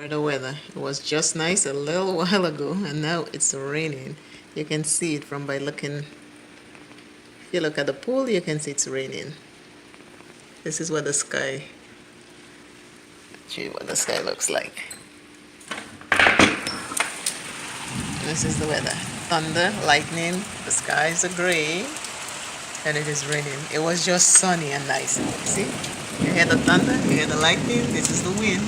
The weather, it was just nice a little while ago, and now it's raining. You can see it from by looking. If you look at the pool, you can see it's raining. This is what the sky. Gee, what the sky looks like. This is the weather. Thunder, lightning. The skies are gray, and it is raining. It was just sunny and nice. See? You hear the thunder? You hear the lightning? This is the wind.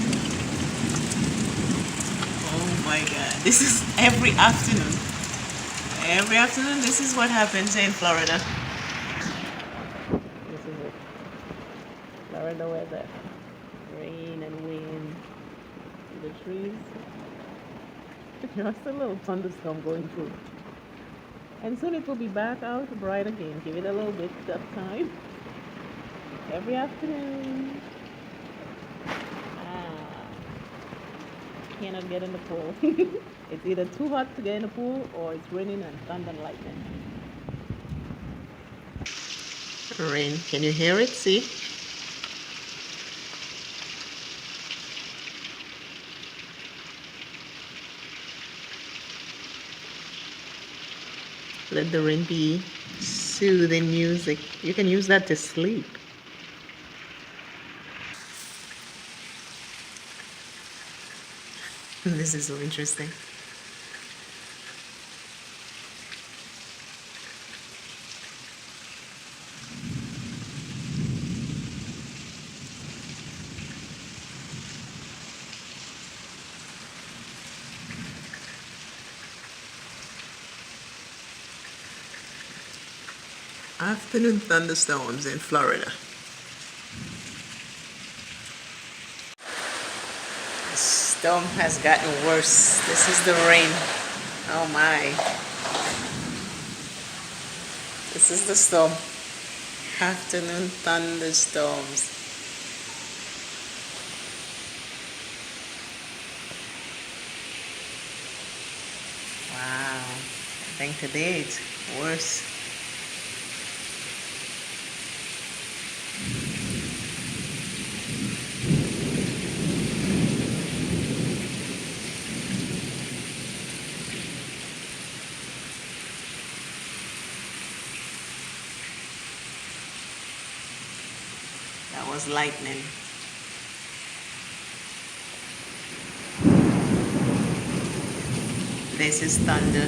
Oh my God! This is every afternoon. Every afternoon, this is what happens in Florida. This is it. Florida weather. Rain and wind. See the trees? Just a little thunderstorm going through. And soon it will be back out bright again. Give it a little bit of time. Every afternoon. Cannot get in the pool. It's either too hot to get in the pool or it's raining and thunder and lightning. Rain, can you hear it? See? Let the rain be soothing music. You can use that to sleep. This is so interesting. Afternoon thunderstorms in Florida. The storm has gotten worse. This is the rain. Oh my. This is the storm. Afternoon thunderstorms. Wow. I think today it's worse. That was lightning. This is thunder.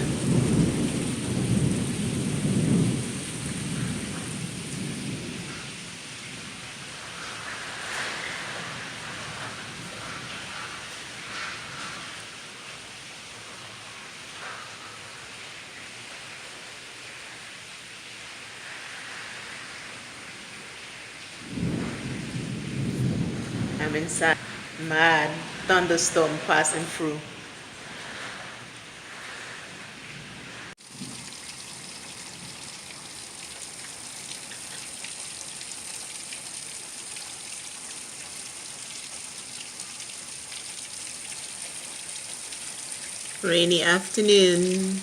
I'm inside. Mad thunderstorm passing through. Rainy afternoon.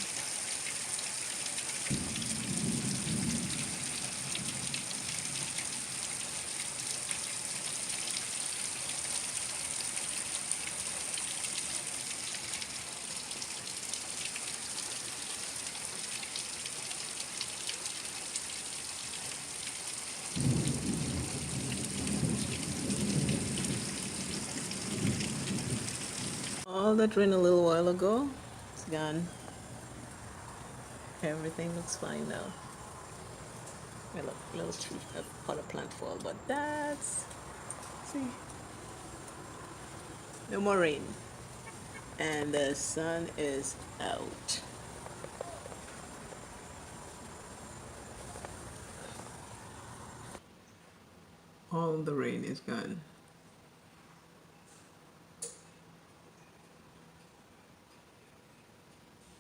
All that rain a little while ago, it's gone. Everything looks fine now. Well, look, little tree, a potted plant fall, but that's, see, no more rain. And the sun is out. All the rain is gone.